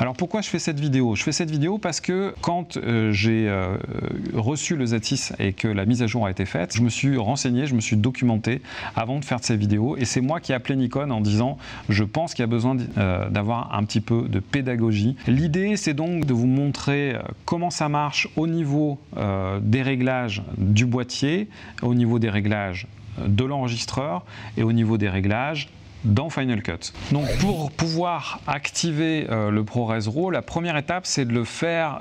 Alors pourquoi je fais cette vidéo? Je fais cette vidéo parce que quand j'ai reçu le Z6 et que la mise à jour a été faite, je me suis renseigné, je me suis documenté avant de faire cette vidéo et c'est moi qui ai appelé Nikon en disant je pense qu'il y a besoin d'avoir un petit peu de pédagogie. L'idée c'est donc de vous montrer comment ça marche au niveau des réglages du boîtier, au niveau des réglages de l'enregistreur et au niveau des réglages dans Final Cut. Donc pour pouvoir activer le ProRes RAW, la première étape c'est de le faire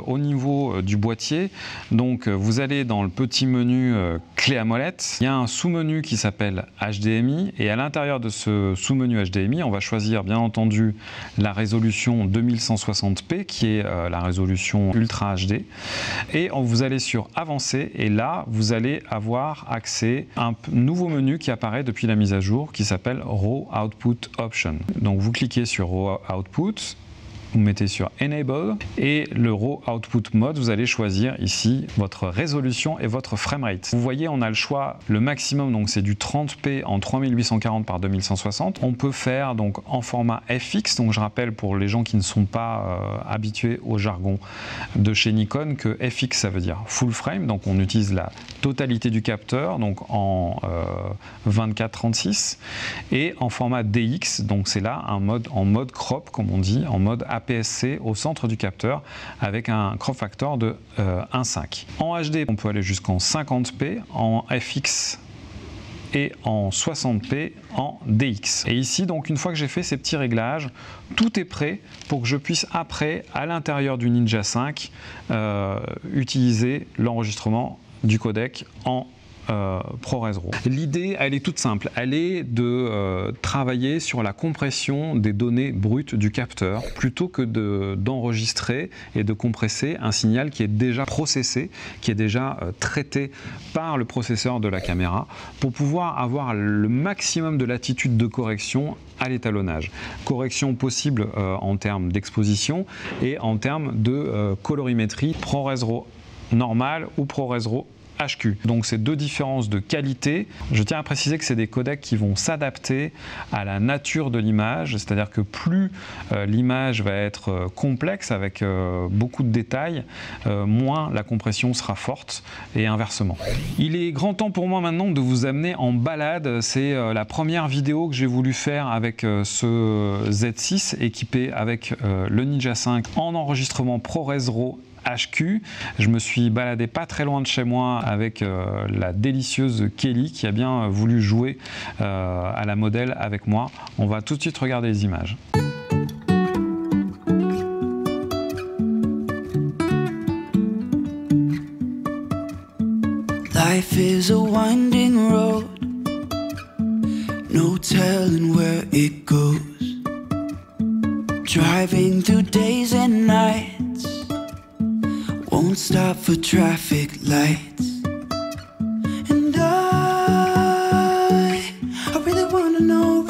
au niveau du boîtier. Donc vous allez dans le petit menu clé à molette, il y a un sous-menu qui s'appelle HDMI et à l'intérieur de ce sous-menu HDMI on va choisir bien entendu la résolution 2160p qui est la résolution Ultra HD et vous allez sur Avancé et là vous allez avoir accès à un nouveau menu qui apparaît depuis la mise à jour qui s'appelle RAW Output Option. Donc vous cliquez sur RAW Output, vous mettez sur Enable et le RAW Output Mode, vous allez choisir ici votre résolution et votre framerate. Vous voyez, on a le choix, le maximum, donc c'est du 30p en 3840 par 2160. On peut faire donc en format FX, donc je rappelle pour les gens qui ne sont pas habitués au jargon de chez Nikon que FX ça veut dire full frame, donc on utilise la totalité du capteur, donc en 24-36 et en format DX, donc c'est là un mode en mode crop comme on dit, en mode APS-C au centre du capteur avec un crop factor de 1.5. En HD, on peut aller jusqu'en 50p, en FX et en 60p en DX. Et ici, donc une fois que j'ai fait ces petits réglages, tout est prêt pour que je puisse après, à l'intérieur du Ninja 5, utiliser l'enregistrement du codec en ProRes RAW. L'idée, elle est toute simple, elle est de travailler sur la compression des données brutes du capteur plutôt que d'enregistrer et de compresser un signal qui est déjà processé, qui est déjà traité par le processeur de la caméra pour pouvoir avoir le maximum de latitude de correction à l'étalonnage. Correction possible en termes d'exposition et en termes de colorimétrie ProRes RAW normal ou ProRes RAW HQ. Donc c'est deux différences de qualité. Je tiens à préciser que c'est des codecs qui vont s'adapter à la nature de l'image, c'est-à-dire que plus l'image va être complexe avec beaucoup de détails, moins la compression sera forte et inversement. Il est grand temps pour moi maintenant de vous amener en balade. C'est la première vidéo que j'ai voulu faire avec ce Z6 équipé avec le Ninja 5 en enregistrement ProRes RAW HQ. Je me suis baladé pas très loin de chez moi avec la délicieuse Kelly qui a bien voulu jouer à la modèle avec moi. On va tout de suite regarder les images. Life is a winding road, no telling where it goes. Driving through days and nights, won't stop for traffic lights. And I really wanna know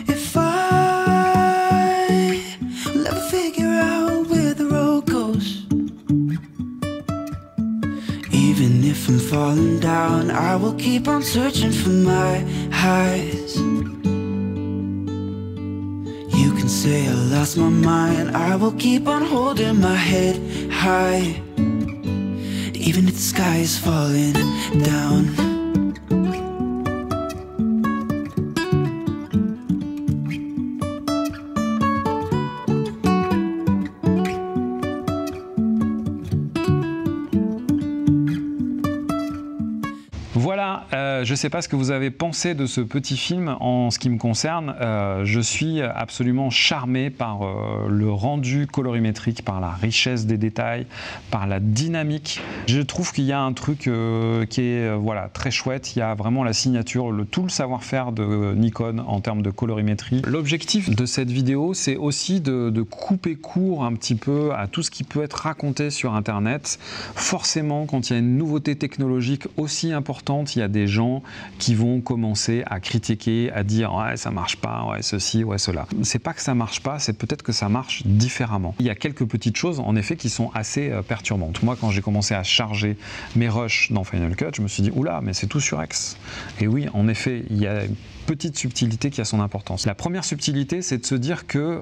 if I will ever figure out where the road goes. Even if I'm falling down, I will keep on searching for my highs. Say I lost my mind, I will keep on holding my head high, even if the sky is falling down. Voilà, je ne sais pas ce que vous avez pensé de ce petit film en ce qui me concerne. Je suis absolument charmé par le rendu colorimétrique, par la richesse des détails, par la dynamique. Je trouve qu'il y a un truc qui est voilà, très chouette. Il y a vraiment la signature, tout le savoir-faire de Nikon en termes de colorimétrie. L'objectif de cette vidéo, c'est aussi de couper court un petit peu à tout ce qui peut être raconté sur Internet. Forcément, quand il y a une nouveauté technologique aussi importante, il y a des gens qui vont commencer à critiquer, à dire ouais ça marche pas, ouais ceci, ouais cela. C'est pas que ça marche pas, c'est peut-être que ça marche différemment. Il y a quelques petites choses en effet qui sont assez perturbantes. Moi quand j'ai commencé à charger mes rushs dans Final Cut, je me suis dit oula mais c'est tout sur X. Et oui en effet il y a petite subtilité qui a son importance. La première subtilité, c'est de se dire que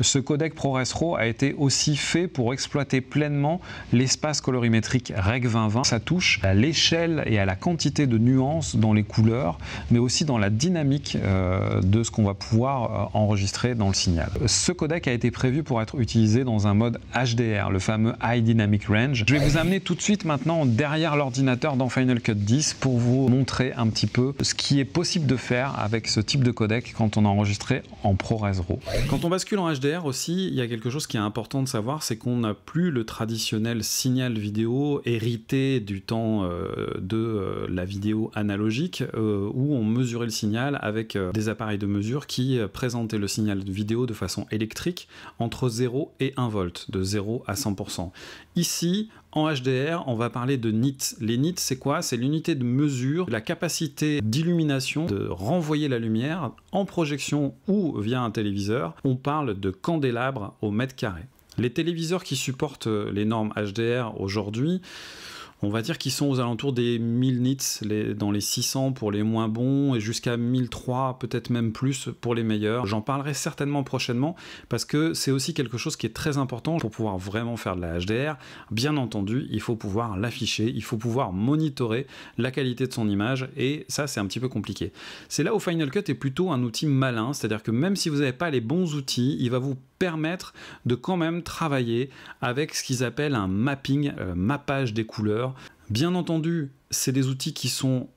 ce codec ProRes RAW a été aussi fait pour exploiter pleinement l'espace colorimétrique Rec 2020. Ça touche à l'échelle et à la quantité de nuances dans les couleurs, mais aussi dans la dynamique de ce qu'on va pouvoir enregistrer dans le signal. Ce codec a été prévu pour être utilisé dans un mode HDR, le fameux High Dynamic Range. Je vais vous amener tout de suite maintenant derrière l'ordinateur dans Final Cut 10 pour vous montrer un petit peu ce qui est possible de faire avec ce type de codec quand on a enregistré en ProRes RAW. Quand on bascule en HDR aussi, il y a quelque chose qui est important de savoir, c'est qu'on n'a plus le traditionnel signal vidéo hérité du temps de la vidéo analogique où on mesurait le signal avec des appareils de mesure qui présentaient le signal vidéo de façon électrique entre 0 et 1 volt, de 0 à 100%. Ici, en HDR, on va parler de nits. Les nits, c'est quoi? C'est l'unité de mesure, la capacité d'illumination, de renvoyer la lumière en projection ou via un téléviseur. On parle de candélabres au mètre carré. Les téléviseurs qui supportent les normes HDR aujourd'hui, on va dire qu'ils sont aux alentours des 1000 nits, dans les 600 pour les moins bons et jusqu'à 1003, peut-être même plus pour les meilleurs. J'en parlerai certainement prochainement parce que c'est aussi quelque chose qui est très important pour pouvoir vraiment faire de la HDR. Bien entendu, il faut pouvoir l'afficher, il faut pouvoir monitorer la qualité de son image et ça, c'est un petit peu compliqué. C'est là où Final Cut est plutôt un outil malin, c'est-à-dire que même si vous n'avez pas les bons outils, il va vous permettre de quand même travailler avec ce qu'ils appellent un mapping, mappage des couleurs. Bien entendu, c'est des outils qui sont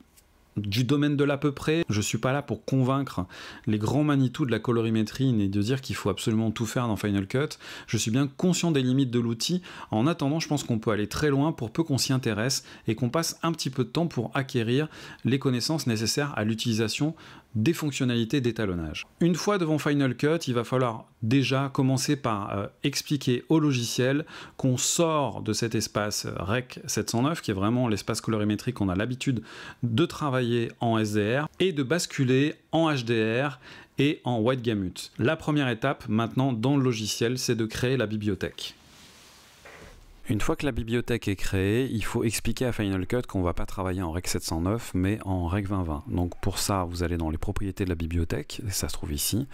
du domaine de l'à peu près. Je ne suis pas là pour convaincre les grands Manitou de la colorimétrie ni de dire qu'il faut absolument tout faire dans Final Cut. Je suis bien conscient des limites de l'outil. En attendant, je pense qu'on peut aller très loin pour peu qu'on s'y intéresse et qu'on passe un petit peu de temps pour acquérir les connaissances nécessaires à l'utilisation des fonctionnalités d'étalonnage. Une fois devant Final Cut, il va falloir déjà commencer par expliquer au logiciel qu'on sort de cet espace Rec 709, qui est vraiment l'espace colorimétrique qu'on a l'habitude de travailler en SDR, et de basculer en HDR et en White Gamut. La première étape maintenant dans le logiciel, c'est de créer la bibliothèque. Une fois que la bibliothèque est créée, il faut expliquer à Final Cut qu'on ne va pas travailler en Rec 709 mais en Rec 2020. Donc pour ça, vous allez dans les propriétés de la bibliothèque, et ça se trouve ici.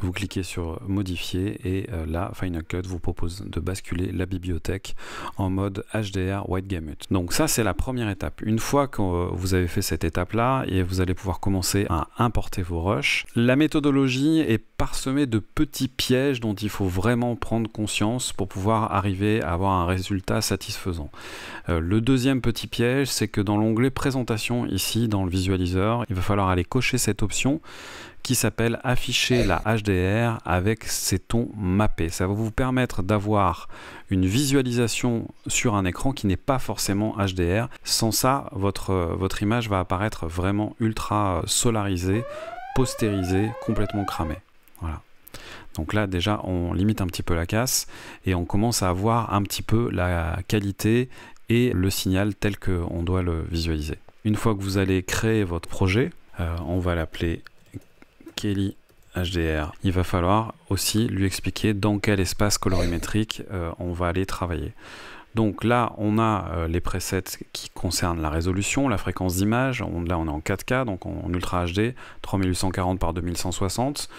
Vous cliquez sur modifier et là, Final Cut vous propose de basculer la bibliothèque en mode HDR White Gamut. Donc ça, c'est la première étape. Une fois que vous avez fait cette étape-là, et vous allez pouvoir commencer à importer vos rushs. La méthodologie est parsemée de petits pièges dont il faut vraiment prendre conscience pour pouvoir arriver à avoir un résultat satisfaisant. Le deuxième petit piège, c'est que dans l'onglet présentation ici dans le visualiseur, il va falloir aller cocher cette option qui s'appelle afficher la HDR avec ses tons mappés. Ça va vous permettre d'avoir une visualisation sur un écran qui n'est pas forcément HDR. Sans ça, votre image va apparaître vraiment ultra solarisée, postérisée, complètement cramée. Voilà. Donc là déjà on limite un petit peu la casse et on commence à avoir un petit peu la qualité et le signal tel qu'on doit le visualiser. Une fois que vous allez créer votre projet, on va l'appeler Kelly HDR. Il va falloir aussi lui expliquer dans quel espace colorimétrique on va aller travailler. Donc là, on a les presets qui concernent la résolution, la fréquence d'image. Là, on est en 4K, donc en Ultra HD, 3840 par 2160.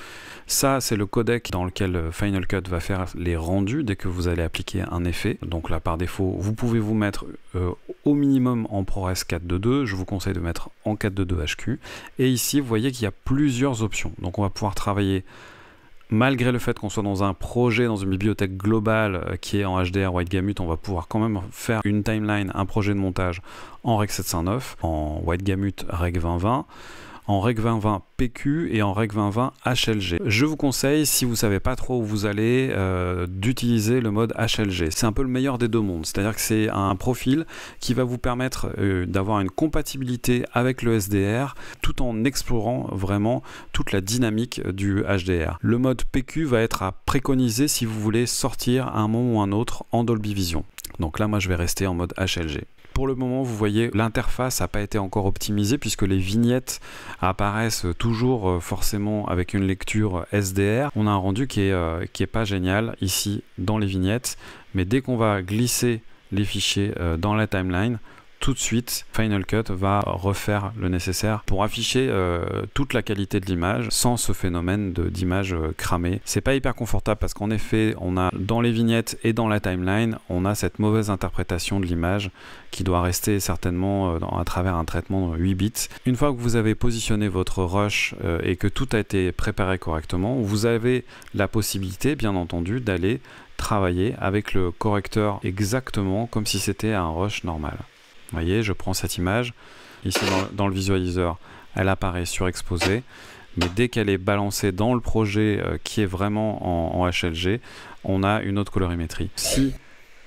Ça, c'est le codec dans lequel Final Cut va faire les rendus dès que vous allez appliquer un effet. Donc là, par défaut, vous pouvez vous mettre au minimum en ProRes 4.2.2. Je vous conseille de mettre en 4.2.2 HQ. Et ici, vous voyez qu'il y a plusieurs options. Donc on va pouvoir travailler malgré le fait qu'on soit dans un projet, dans une bibliothèque globale qui est en HDR White Gamut, on va pouvoir quand même faire une timeline, un projet de montage en Rec 709, en White Gamut Rec 2020, en Rec 2020 PQ et en Rec 2020 HLG. Je vous conseille, si vous ne savez pas trop où vous allez, d'utiliser le mode HLG. C'est un peu le meilleur des deux mondes, c'est-à-dire que c'est un profil qui va vous permettre d'avoir une compatibilité avec le SDR tout en explorant vraiment toute la dynamique du HDR. Le mode PQ va être à préconiser si vous voulez sortir à un moment ou un autre en Dolby Vision. Donc là, moi, je vais rester en mode HLG. Pour le moment, vous voyez, l'interface n'a pas été encore optimisée puisque les vignettes apparaissent toujours forcément avec une lecture SDR. On a un rendu qui est pas génial ici dans les vignettes, mais dès qu'on va glisser les fichiers dans la timeline, tout de suite, Final Cut va refaire le nécessaire pour afficher toute la qualité de l'image sans ce phénomène d'image cramée. C'est pas hyper confortable parce qu'en effet, on a dans les vignettes et dans la timeline, on a cette mauvaise interprétation de l'image qui doit rester certainement à travers un traitement de 8 bits. Une fois que vous avez positionné votre rush et que tout a été préparé correctement, vous avez la possibilité, bien entendu, d'aller travailler avec le correcteur exactement comme si c'était un rush normal. Vous voyez, je prends cette image, ici dans le visualiseur, elle apparaît surexposée, mais dès qu'elle est balancée dans le projet qui est vraiment en HLG, on a une autre colorimétrie. Si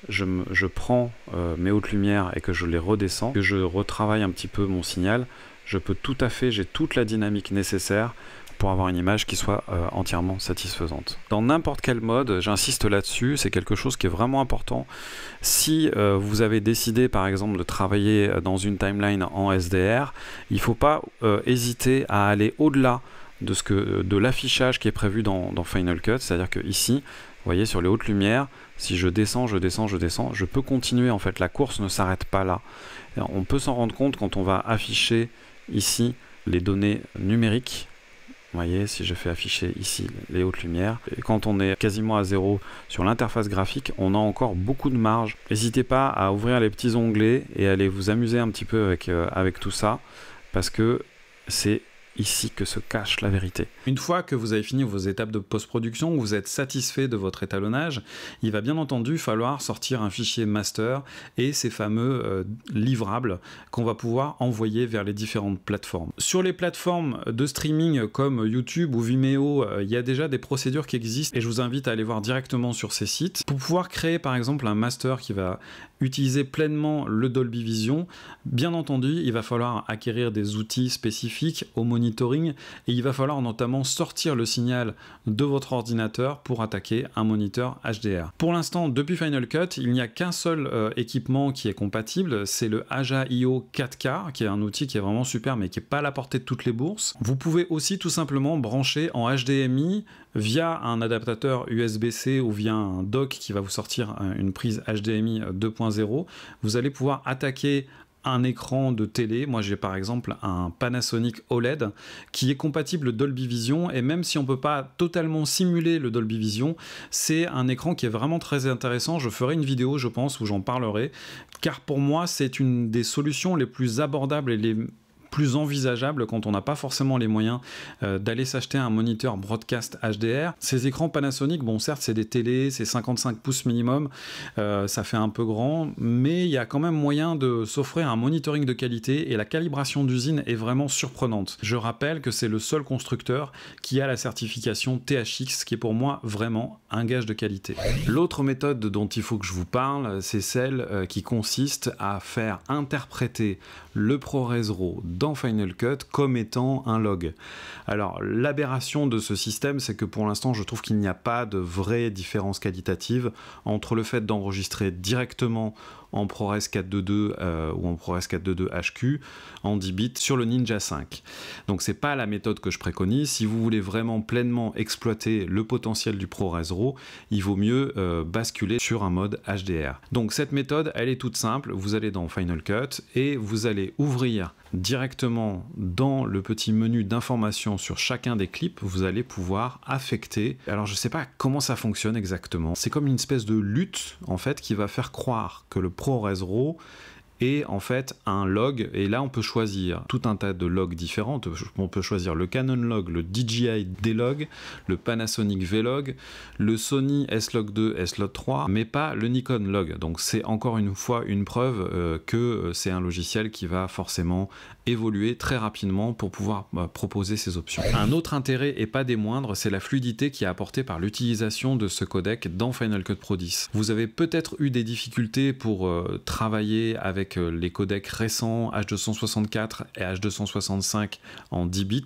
je prends mes hautes lumières et que je les redescends, que je retravaille un petit peu mon signal, je peux tout à fait, j'ai toute la dynamique nécessaire pour avoir une image qui soit entièrement satisfaisante. Dans n'importe quel mode, j'insiste là-dessus, c'est quelque chose qui est vraiment important. Si vous avez décidé par exemple de travailler dans une timeline en SDR, il ne faut pas hésiter à aller au-delà de l'affichage qui est prévu dans Final Cut, c'est-à-dire que ici, vous voyez sur les hautes lumières, si je descends, je peux continuer, en fait, la course ne s'arrête pas là. On peut s'en rendre compte quand on va afficher ici les données numériques. Vous voyez, si je fais afficher ici les hautes lumières, et quand on est quasiment à 0 sur l'interface graphique, on a encore beaucoup de marge. N'hésitez pas à ouvrir les petits onglets et aller vous amuser un petit peu avec tout ça, parce que c'est ici que se cache la vérité. Une fois que vous avez fini vos étapes de post-production, vous êtes satisfait de votre étalonnage, il va bien entendu falloir sortir un fichier master et ces fameux livrables qu'on va pouvoir envoyer vers les différentes plateformes. Sur les plateformes de streaming comme YouTube ou Vimeo, il y a déjà des procédures qui existent et je vous invite à aller voir directement sur ces sites. Pour pouvoir créer par exemple un master qui va utiliser pleinement le Dolby Vision, bien entendu, il va falloir acquérir des outils spécifiques au monitoring et il va falloir notamment sortir le signal de votre ordinateur pour attaquer un moniteur HDR. Pour l'instant, depuis Final Cut, il n'y a qu'un seul équipement qui est compatible, c'est le Aja.io 4K, qui est un outil qui est vraiment super mais qui n'est pas à la portée de toutes les bourses. Vous pouvez aussi tout simplement brancher en HDMI via un adaptateur USB-C ou via un dock qui va vous sortir une prise HDMI 2.0. Vous allez pouvoir attaquer un écran de télé. Moi j'ai par exemple un Panasonic OLED qui est compatible Dolby Vision et même si on ne peut pas totalement simuler le Dolby Vision, c'est un écran qui est vraiment très intéressant. Je ferai une vidéo je pense où j'en parlerai car pour moi c'est une des solutions les plus abordables et les plus envisageable quand on n'a pas forcément les moyens d'aller s'acheter un moniteur broadcast HDR. Ces écrans Panasonic, bon certes c'est des télés, c'est 55 pouces minimum, ça fait un peu grand, mais il y a quand même moyen de s'offrir un monitoring de qualité et la calibration d'usine est vraiment surprenante. Je rappelle que c'est le seul constructeur qui a la certification THX, qui est pour moi vraiment un gage de qualité. L'autre méthode dont il faut que je vous parle, c'est celle qui consiste à faire interpréter le ProRes RAW dans Final Cut comme étant un log. Alors l'aberration de ce système, c'est que pour l'instant je trouve qu'il n'y a pas de vraie différence qualitative entre le fait d'enregistrer directement en ProRes 422 ou en ProRes 422 HQ en 10 bits sur le Ninja 5. Donc c'est pas la méthode que je préconise. Si vous voulez vraiment pleinement exploiter le potentiel du ProRes RAW, il vaut mieux basculer sur un mode HDR. Donc cette méthode, elle est toute simple. Vous allez dans Final Cut et vous allez ouvrir directement dans le petit menu d'information sur chacun des clips, vous allez pouvoir affecter. Alors je sais pas comment ça fonctionne exactement. C'est comme une espèce de lutte en fait qui va faire croire que le ProRes RAW est en fait un log et là on peut choisir tout un tas de logs différents. On peut choisir le Canon log, le DJI D-Log, le Panasonic V-Log, le Sony S-Log2, S-Log3, mais pas le Nikon log. Donc c'est encore une fois une preuve que c'est un logiciel qui va forcément évoluer très rapidement pour pouvoir proposer ces options. Un autre intérêt, et pas des moindres, c'est la fluidité qui est apportée par l'utilisation de ce codec dans Final Cut Pro 10. Vous avez peut-être eu des difficultés pour travailler avec les codecs récents H264 et H265 en 10 bits.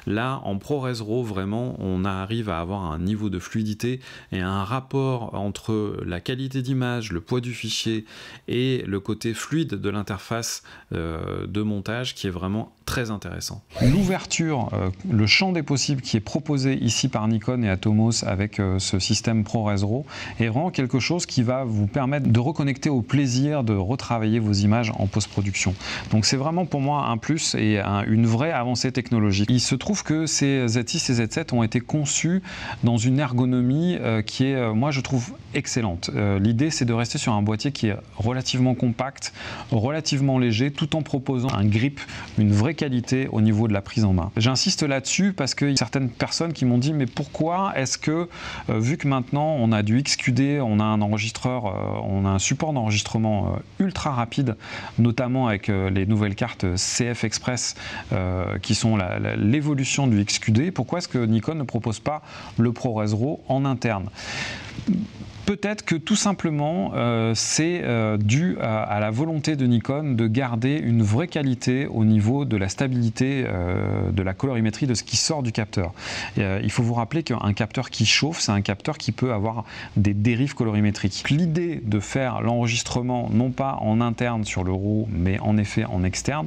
Là, en ProRes RAW, vraiment, on arrive à avoir un niveau de fluidité et un rapport entre la qualité d'image, le poids du fichier et le côté fluide de l'interface de montage qui est vraiment très intéressant. L'ouverture, le champ des possibles qui est proposé ici par Nikon et Atomos avec ce système ProRes RAW est vraiment quelque chose qui va vous permettre de reconnecter au plaisir de retravailler vos images en post-production. Donc c'est vraiment pour moi un plus et une vraie avancée technologique. Il se trouve que ces Z6 et Z7 ont été conçus dans une ergonomie qui est, moi je trouve, excellente. L'idée c'est de rester sur un boîtier qui est relativement compact, relativement léger, tout en proposant un grip, une vraie qualité au niveau de la prise en main. J'insiste là-dessus parce que certaines personnes qui m'ont dit mais pourquoi est-ce que vu que maintenant on a du XQD, on a un enregistreur, on a un support d'enregistrement ultra rapide, notamment avec les nouvelles cartes CF Express qui sont l'évolution du XQD, pourquoi est-ce que Nikon ne propose pas le ProRes RAW en interne? Peut-être que tout simplement c'est dû à la volonté de Nikon de garder une vraie qualité au niveau de la stabilité de la colorimétrie de ce qui sort du capteur. Il faut vous rappeler qu'un capteur qui chauffe, c'est un capteur qui peut avoir des dérives colorimétriques. L'idée de faire l'enregistrement non pas en interne sur le RAW mais en effet en externe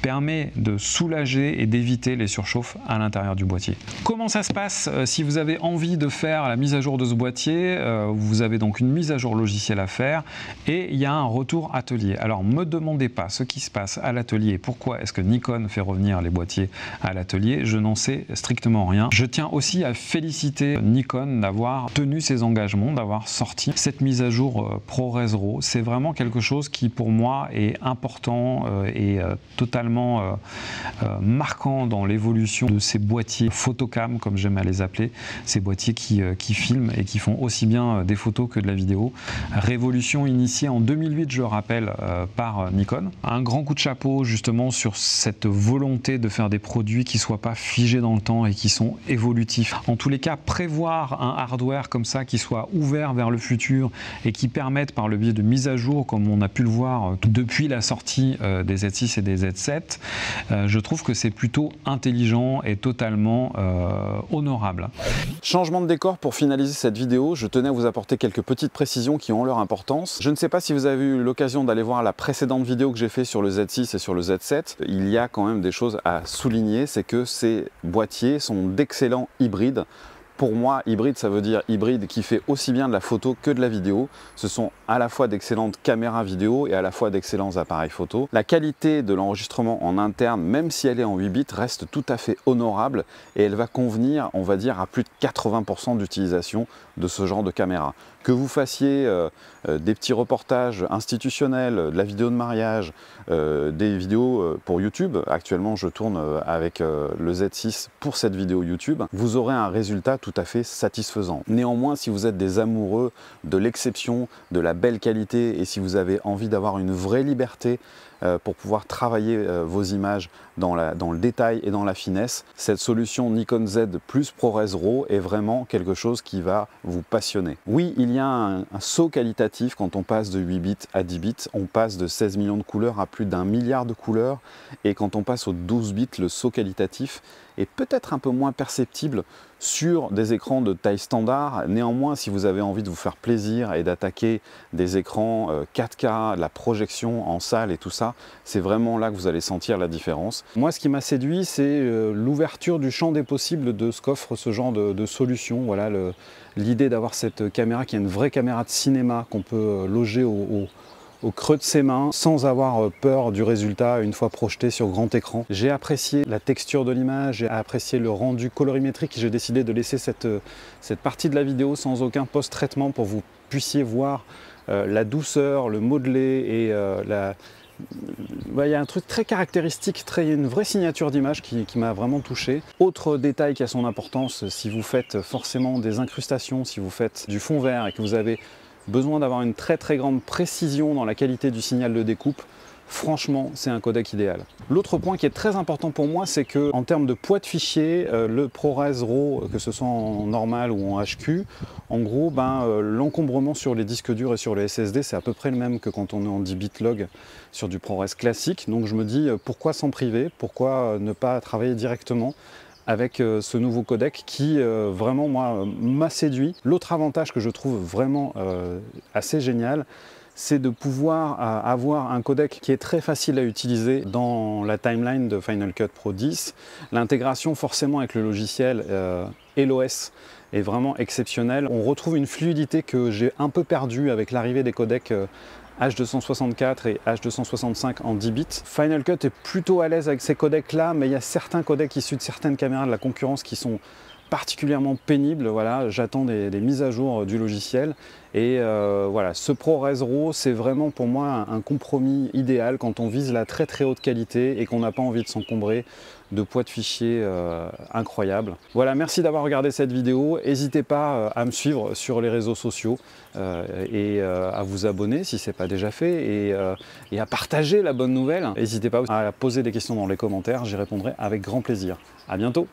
permet de soulager et d'éviter les surchauffes à l'intérieur du boîtier. Comment ça se passe si vous avez envie de faire la mise à jour de ce boîtier? Vous avez donc une mise à jour logicielle à faire et il y a un retour atelier. Alors ne me demandez pas ce qui se passe à l'atelier et pourquoi est-ce que Nikon fait revenir les boîtiers à l'atelier, je n'en sais strictement rien. Je tiens aussi à féliciter Nikon d'avoir tenu ses engagements, d'avoir sorti cette mise à jour ProRes RAW. C'est vraiment quelque chose qui pour moi est important et totalement marquant dans l'évolution de ces boîtiers photocam comme j'aime à les appeler, ces boîtiers qui filment et qui font aussi bien des photos que de la vidéo. Révolution initiée en 2008, je le rappelle, par Nikon. Un grand coup de chapeau justement sur cette volonté de faire des produits qui ne soient pas figés dans le temps et qui sont évolutifs. En tous les cas, prévoir un hardware comme ça qui soit ouvert vers le futur et qui permette par le biais de mise à jour, comme on a pu le voir depuis la sortie des Z6 et des Z7, je trouve que c'est plutôt intelligent et totalement honorable. Changement de décor pour finaliser cette vidéo, je tenais à vous apporter quelques petites précisions qui ont leur importance. Je ne sais pas si vous avez eu l'occasion d'aller voir la précédente vidéo que j'ai fait sur le Z6 et sur le Z7. Il y a quand même des choses à souligner, c'est que ces boîtiers sont d'excellents hybrides. Pour moi, hybride, ça veut dire hybride qui fait aussi bien de la photo que de la vidéo. Ce sont à la fois d'excellentes caméras vidéo et à la fois d'excellents appareils photo. La qualité de l'enregistrement en interne, même si elle est en 8 bits, reste tout à fait honorable et elle va convenir, on va dire, à plus de 80% d'utilisation de ce genre de caméra. Que vous fassiez des petits reportages institutionnels, de la vidéo de mariage, des vidéos pour YouTube. Actuellement, je tourne avec le Z6 pour cette vidéo YouTube. Vous aurez un résultat tout à fait satisfaisant. Néanmoins, si vous êtes des amoureux de l'exception, de la belle qualité et si vous avez envie d'avoir une vraie liberté pour pouvoir travailler vos images dans le détail et dans la finesse, cette solution Nikon Z plus ProRes RAW est vraiment quelque chose qui va vous passionner. Oui, il y a un saut qualitatif quand on passe de 8 bits à 10 bits, on passe de 16 millions de couleurs à plus d'1 milliard de couleurs, et quand on passe aux 12 bits, le saut qualitatif est peut-être un peu moins perceptible sur des écrans de taille standard. Néanmoins, si vous avez envie de vous faire plaisir et d'attaquer des écrans 4K, la projection en salle et tout ça, c'est vraiment là que vous allez sentir la différence. Moi, ce qui m'a séduit, c'est l'ouverture du champ des possibles de ce qu'offre ce genre de solution. Voilà, l'idée d'avoir cette caméra qui est une vraie caméra de cinéma qu'on peut loger au creux de ses mains sans avoir peur du résultat une fois projeté sur grand écran. J'ai apprécié la texture de l'image, j'ai apprécié le rendu colorimétrique. J'ai décidé de laisser cette partie de la vidéo sans aucun post-traitement pour que vous puissiez voir la douceur, le modelé et il y a un truc très caractéristique, une vraie signature d'image qui m'a vraiment touché. Autre détail qui a son importance, si vous faites forcément des incrustations, si vous faites du fond vert et que vous avez besoin d'avoir une très grande précision dans la qualité du signal de découpe, franchement, c'est un codec idéal. L'autre point qui est très important pour moi, c'est que en termes de poids de fichier, le ProRes RAW, que ce soit en normal ou en HQ, en gros, l'encombrement sur les disques durs et sur les SSD, c'est à peu près le même que quand on est en 10 bit log sur du ProRes classique. Donc je me dis, pourquoi s'en priver? Pourquoi ne pas travailler directement avec ce nouveau codec qui vraiment moi m'a séduit. L'autre avantage que je trouve vraiment assez génial, c'est de pouvoir avoir un codec qui est très facile à utiliser dans la timeline de Final Cut Pro 10. L'intégration forcément avec le logiciel et l'OS est vraiment exceptionnelle. On retrouve une fluidité que j'ai un peu perdue avec l'arrivée des codecs H264 et H265 en 10 bits. Final Cut est plutôt à l'aise avec ces codecs là, mais il y a certains codecs issus de certaines caméras de la concurrence qui sont particulièrement pénibles. Voilà, j'attends des mises à jour du logiciel et voilà, ce ProRes RAW c'est vraiment pour moi un compromis idéal quand on vise la très haute qualité et qu'on n'a pas envie de s'encombrer de poids de fichiers incroyables. Voilà, merci d'avoir regardé cette vidéo. N'hésitez pas à me suivre sur les réseaux sociaux et à vous abonner si ce n'est pas déjà fait et à partager la bonne nouvelle. N'hésitez pas à poser des questions dans les commentaires, j'y répondrai avec grand plaisir. À bientôt.